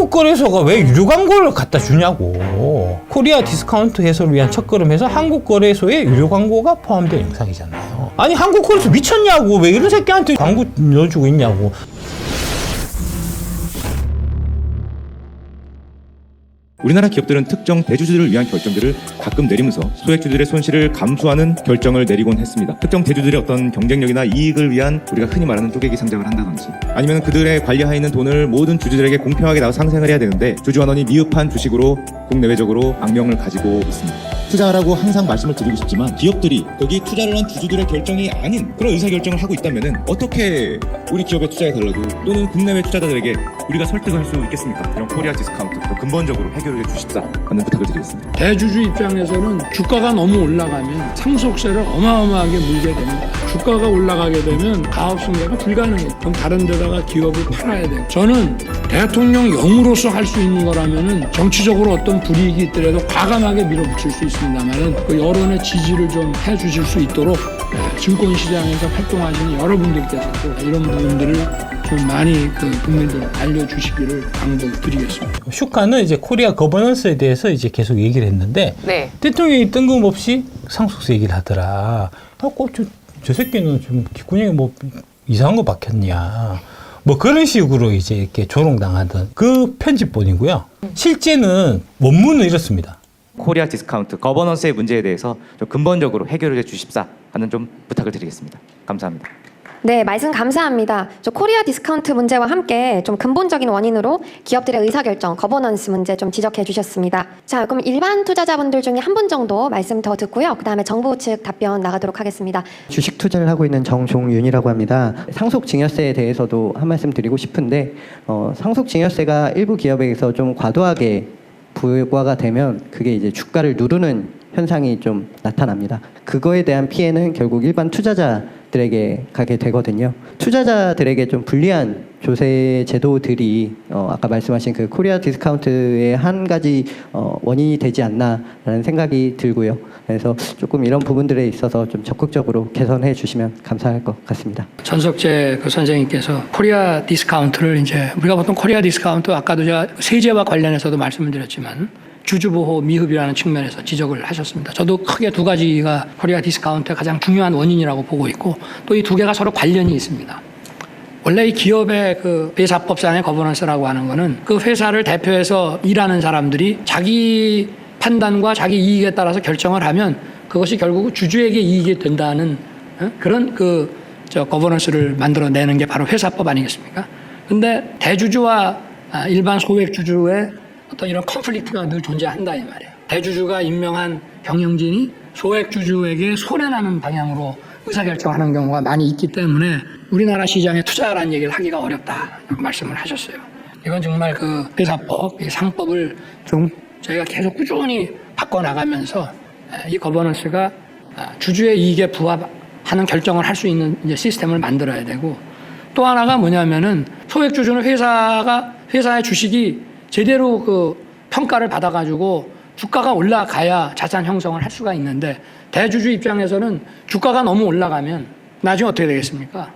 한국거래소가 왜 유료 광고를 갖다 주냐고. 코리아 디스카운트 해소를 위한 첫걸음에서 한국거래소에 유료 광고가 포함된 영상이잖아요. 아니 한국거래소 미쳤냐고. 왜 이런 새끼한테 광고 넣어주고 있냐고. 우리나라 기업들은 특정 대주주들을 위한 결정들을 가끔 내리면서 소액주주들의 손실을 감수하는 결정을 내리곤 했습니다. 특정 대주주들의 어떤 경쟁력이나 이익을 위한 우리가 흔히 말하는 쪼개기 상장을 한다든지 아니면 그들의 관리하에 있는 돈을 모든 주주들에게 공평하게 나눠 상생을 해야 되는데 주주환원이 미흡한 주식으로 국내외적으로 악명을 가지고 있습니다. 투자하라고 항상 말씀을 드리고 싶지만 기업들이 거기 투자를 한 주주들의 결정이 아닌 그런 의사결정을 하고 있다면 어떻게 우리 기업에 투자해달라고 또는 국내외 투자자들에게 우리가 설득할 수 있겠습니까? 이런 코리아 디스카운트 더 근본적으로 해결해 주십사 하는 부탁을 드리겠습니다. 대주주 입장에서는 주가가 너무 올라가면 상속세를 어마어마하게 물게 됩니다. 주가가 올라가게 되면 가업승계가 불가능해요. 그럼 다른 데다가 기업을 팔아야 돼요. 저는 대통령 영으로서 할 수 있는 거라면은 정치적으로 어떤 불이익이 있더라도 과감하게 밀어붙일 수 있습니다만은 그 여론의 지지를 좀 해주실 수 있도록 증권시장에서 활동하시는 여러분들께서도 이런 부분들을 좀 많이 국민들 알려주시기를 강조드리겠습니다. 슈카는 이제 코리아 거버넌스에 대해서 이제 계속 얘기를 했는데 네. 대통령이 뜬금없이 상속세 얘기를 하더라. 저 새끼는 좀 귓구녕에 뭐 이상한 거 박혔냐. 뭐 그런 식으로 이제 이렇게 조롱당하던 그 편집본이고요. 실제는 원문은 이렇습니다. 코리아 디스카운트 거버넌스의 문제에 대해서 좀 근본적으로 해결해 주십사 하는 좀 부탁을 드리겠습니다. 감사합니다. 네, 말씀 감사합니다. 저 코리아 디스카운트 문제와 함께 좀 근본적인 원인으로 기업들의 의사결정, 거버넌스 문제 좀 지적해 주셨습니다. 자, 그럼 일반 투자자분들 중에 한 분 정도 말씀 더 듣고요. 그다음에 정부 측 답변 나가도록 하겠습니다. 주식 투자를 하고 있는 정종윤이라고 합니다. 상속증여세에 대해서도 한 말씀 드리고 싶은데 상속증여세가 일부 기업에서 좀 과도하게 부과가 되면 그게 이제 주가를 누르는 현상이 좀 나타납니다. 그거에 대한 피해는 결국 일반 투자자들에게 가게 되거든요. 투자자들에게 좀 불리한 조세 제도들이 아까 말씀하신 그 코리아 디스카운트의 한 가지 원인이 되지 않나라는 생각이 들고요. 그래서 조금 이런 부분들에 있어서 좀 적극적으로 개선해 주시면 감사할 것 같습니다. 전석재 선생님께서 코리아 디스카운트를 이제 우리가 보통 코리아 디스카운트 아까도 제가 세제와 관련해서도 말씀을 드렸지만 주주보호 미흡이라는 측면에서 지적을 하셨습니다. 저도 크게 두 가지가 코리아 디스카운트의 가장 중요한 원인이라고 보고 있고 또 이 두 개가 서로 관련이 있습니다. 원래 이 기업의 그 회사법상의 거버넌스라고 하는 거는 그 회사를 대표해서 일하는 사람들이 자기 판단과 자기 이익에 따라서 결정을 하면 그것이 결국 주주에게 이익이 된다는 그런 거버넌스를 만들어내는 게 바로 회사법 아니겠습니까? 근데 대주주와 일반 소액주주의 어떤 이런 컨플릭트가 늘 존재한다 이 말이에요. 대주주가 임명한 경영진이 소액주주에게 손해나는 방향으로 의사결정하는 경우가 많이 있기 때문에 우리나라 시장에 투자라는 얘기를 하기가 어렵다라고 말씀을 하셨어요. 이건 정말 그 회사법, 이 상법을 좀 저희가 계속 꾸준히 바꿔나가면서 이 거버넌스가 주주의 이익에 부합하는 결정을 할 수 있는 이제 시스템을 만들어야 되고 또 하나가 뭐냐면은 소액주주는 회사의 주식이 제대로 그 평가를 받아가지고 주가가 올라가야 자산 형성을 할 수가 있는데 대주주 입장에서는 주가가 너무 올라가면 나중에 어떻게 되겠습니까?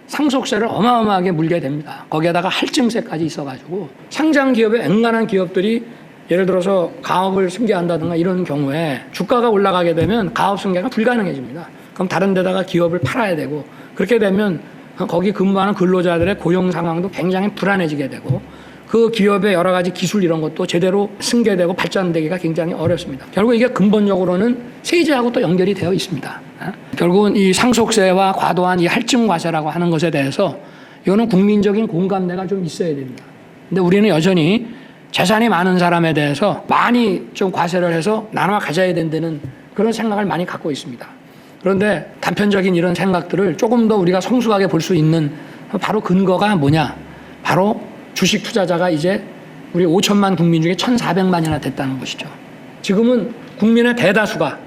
상속세를 어마어마하게 물게 됩니다. 거기에다가 할증세까지 있어가지고 상장 기업의 앵간한 기업들이 예를 들어서 가업을 승계한다든가 이런 경우에 주가가 올라가게 되면 가업 승계가 불가능해집니다. 그럼 다른 데다가 기업을 팔아야 되고 그렇게 되면 거기 근무하는 근로자들의 고용 상황도 굉장히 불안해지게 되고 그 기업의 여러 가지 기술 이런 것도 제대로 승계되고 발전되기가 굉장히 어렵습니다. 결국 이게 근본적으로는 세제하고 또 연결이 되어 있습니다. 결국은 이 상속세와 과도한 이 할증과세라고 하는 것에 대해서 이거는 국민적인 공감대가 좀 있어야 됩니다. 근데 우리는 여전히 재산이 많은 사람에 대해서 많이 좀 과세를 해서 나눠 가져야 된다는 그런 생각을 많이 갖고 있습니다. 그런데 단편적인 이런 생각들을 조금 더 우리가 성숙하게 볼 수 있는 바로 근거가 뭐냐? 바로 주식 투자자가 이제 우리 5천만 국민 중에 1,400만이나 됐다는 것이죠. 지금은 국민의 대다수가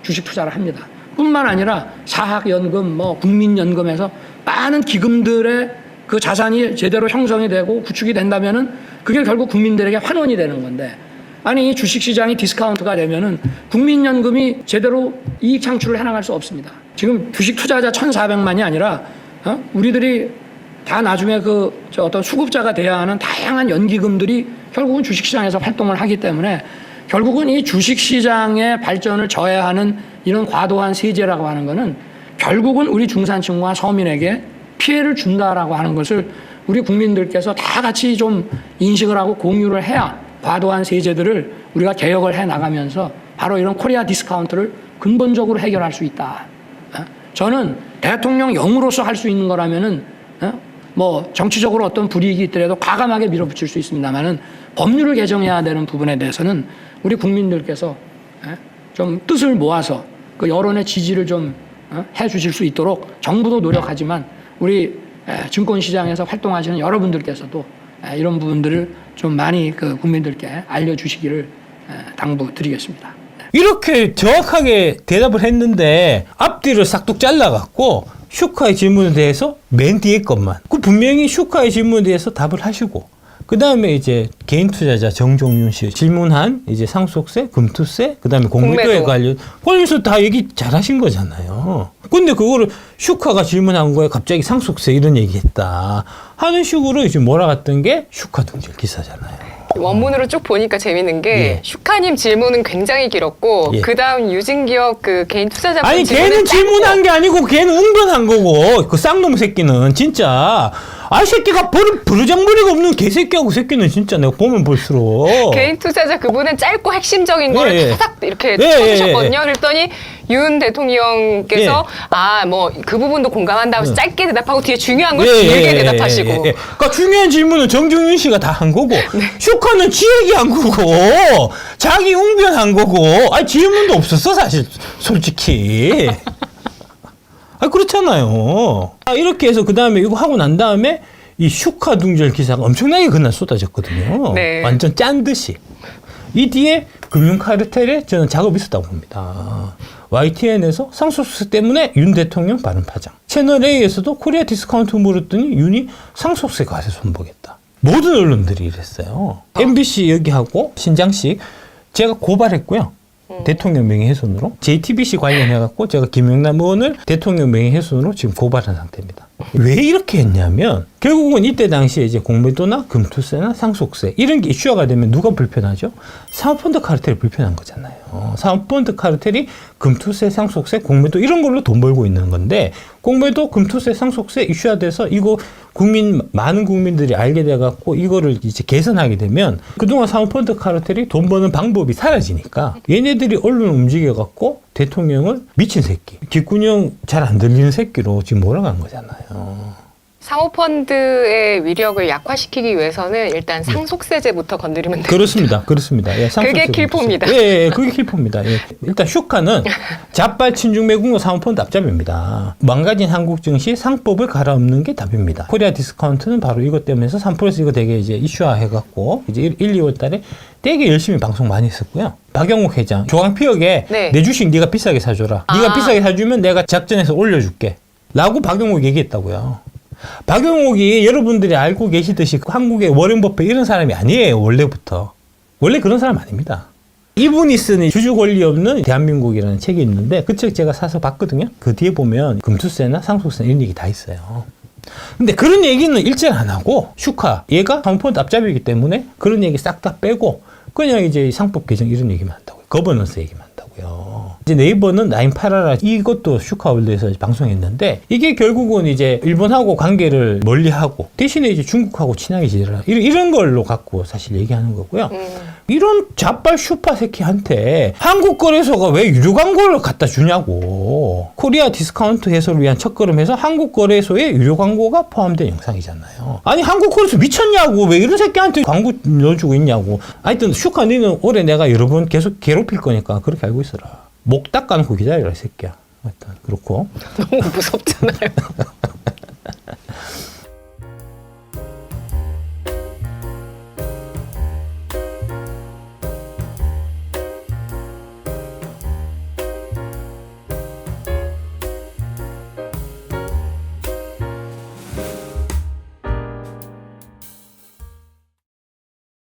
주식 투자를 합니다. 뿐만 아니라 사학연금, 국민연금에서 많은 기금들의 그 자산이 제대로 형성이 되고 구축이 된다면은 그게 결국 국민들에게 환원이 되는 건데 아니 이 주식시장이 디스카운트가 되면은 국민연금이 제대로 이익 창출을 해나갈 수 없습니다. 지금 주식 투자자 1,400만이 아니라 우리들이 다 나중에 저 어떤 수급자가 돼야 하는 다양한 연기금들이 결국은 주식시장에서 활동을 하기 때문에 결국은 이 주식시장의 발전을 저해하는 이런 과도한 세제라고 하는 것은 결국은 우리 중산층과 서민에게 피해를 준다라고 하는 것을 우리 국민들께서 다 같이 좀 인식을 하고 공유를 해야 과도한 세제들을 우리가 개혁을 해 나가면서 바로 이런 코리아 디스카운트를 근본적으로 해결할 수 있다. 저는 대통령 영으로서 할 수 있는 거라면은 뭐 정치적으로 어떤 불이익이 있더라도 과감하게 밀어붙일 수 있습니다만은 법률을 개정해야 되는 부분에 대해서는 우리 국민들께서 좀 뜻을 모아서 그 여론의 지지를 좀 해주실 수 있도록 정부도 노력하지만 우리 증권시장에서 활동하시는 여러분들께서도 이런 부분들을 좀 많이 그 국민들께 알려주시기를 당부드리겠습니다. 이렇게 정확하게 대답을 했는데 앞뒤를 싹둑 잘라갖고 슈카의 질문에 대해서 맨 뒤에 것만 분명히 슈카의 질문에 대해서 답을 하시고 그 다음에 이제 개인 투자자 정종윤 씨 질문한 이제 상속세, 금투세, 그 다음에 공매도에 관련해서 다 얘기 잘하신 거잖아요. 근데 그거를 슈카가 질문한 거에 갑자기 상속세 이런 얘기했다 하는 식으로 이제 몰아갔던 게 슈카 동질 기사잖아요. 원문으로 쭉 보니까 재밌는 게 예. 슈카님 질문은 굉장히 길었고 예. 그다음 유진기업 그 개인 투자자분 아니 걔는 질문한 게 아니고 걔는 응변한 거고 그 쌍놈 새끼는 진짜 아 새끼가 버르장머리가 없는 개새끼하고 새끼는 진짜 내가 보면 볼수록 개인 투자자 그분은 짧고 핵심적인 예, 거를 예. 타닥 이렇게 예, 쳐주셨거든요. 예, 예. 그랬더니 윤 대통령께서 아 뭐 그 부분도 공감한다고 해서 짧게 대답하고 뒤에 중요한 걸 길게 대답하시고 그러니까 중요한 질문은 정종윤 씨가 다 한 거고 슈카는 지 얘기한 거고 자기 응변한 거고 아니 질문도 없었어 사실 솔직히 아 그렇잖아요. 이렇게 해서 그 다음에 이거 하고 난 다음에 이 슈카 둥절 기사가 엄청나게 그날 쏟아졌거든요. 네. 완전 짠 듯이. 이 뒤에 금융 카르텔에 저는 작업이 있었다고 봅니다. YTN에서 상속세 때문에 윤 대통령 발언 파장. 채널 A에서도 코리아 디스카운트 물었더니 윤이 상속세 과세 손보겠다. 모든 언론들이 이랬어요. MBC 여기하고 신장식 제가 고발했고요. 대통령 명예훼손으로 JTBC 관련해갖고 제가 김영남 의원을 대통령 명예훼손으로 지금 고발한 상태입니다. 왜 이렇게 했냐면 결국은 이때 당시에 이제 공매도나 금투세나 상속세 이런 게 이슈화가 되면 누가 불편하죠? 사모펀드 카르텔이 불편한 거잖아요. 사모펀드 카르텔이 금투세, 상속세, 공매도 이런 걸로 돈 벌고 있는 건데 공매도, 금투세, 상속세 이슈화돼서 이거 많은 국민들이 알게 돼갖고 이거를 이제 개선하게 되면 그동안 사모펀드 카르텔이 돈 버는 방법이 사라지니까 얘네들이 언론 움직여갖고 대통령을 미친 새끼, 귓구녕 잘 안 들리는 새끼로 지금 몰아간 거잖아요. 사모펀드의 위력을 약화시키기 위해서는 일단 상속세제부터 건드리면 됩니다. 그렇습니다. 그렇습니다. 예, 그게 킬포입니다. 예, 그게 킬포입니다. 예. 일단 슈카는 자빨 친중매국노 사모펀드 앞잡이입니다. 망가진 한국 증시 상법을 갈아엎는 게 답입니다. 코리아 디스카운트는 바로 이것 때문에 해서 3%에서 이거 되게 이제 이슈화 해갖고 이제 1, 2월 달에 되게 열심히 방송 많이 했었고요. 박영욱 회장 조항피역에 네. 내 주식 네가 비싸게 사줘라. 네가 비싸게 사주면 내가 작전에서 올려줄게. 라고 박영욱 얘기했다고요. 박영욱이 여러분들이 알고 계시듯이 한국의 워렌 버핏 이런 사람이 아니에요. 원래부터. 원래 그런 사람 아닙니다. 이분이 쓴 주주 권리 없는 대한민국이라는 책이 있는데 그 책 제가 사서 봤거든요. 그 뒤에 보면 금투세나 상속세 이런 얘기 다 있어요. 근데 그런 얘기는 일절 안 하고 슈카 얘가 사모펀드 앞잡이기 때문에 그런 얘기 싹 다 빼고 그냥 이제 상법 개정 이런 얘기만 한다고요. 거버넌스 얘기만 한다고요. 이제 네이버는 라인 팔아라 이것도 슈카월드에서 방송했는데 이게 결국은 이제 일본하고 관계를 멀리하고 대신에 이제 중국하고 친하게 지내라 이런 걸로 갖고 사실 얘기하는 거고요. 이런 자빨 슈파 새끼한테 한국 거래소가 왜 유료 광고를 갖다 주냐고. 코리아 디스카운트 해소를 위한 첫걸음해서 한국 거래소에 유료 광고가 포함된 영상이잖아요. 아니 한국 거래소 미쳤냐고. 왜 이런 새끼한테 광고 넣어주고 있냐고. 하여튼 슈카 너는 올해 내가 여러 번 계속 괴롭힐 거니까 그렇게 알고 있어라. 목 닦아놓고 기다려라 이 새끼야. 하여튼 그렇고 너무 무섭잖아요.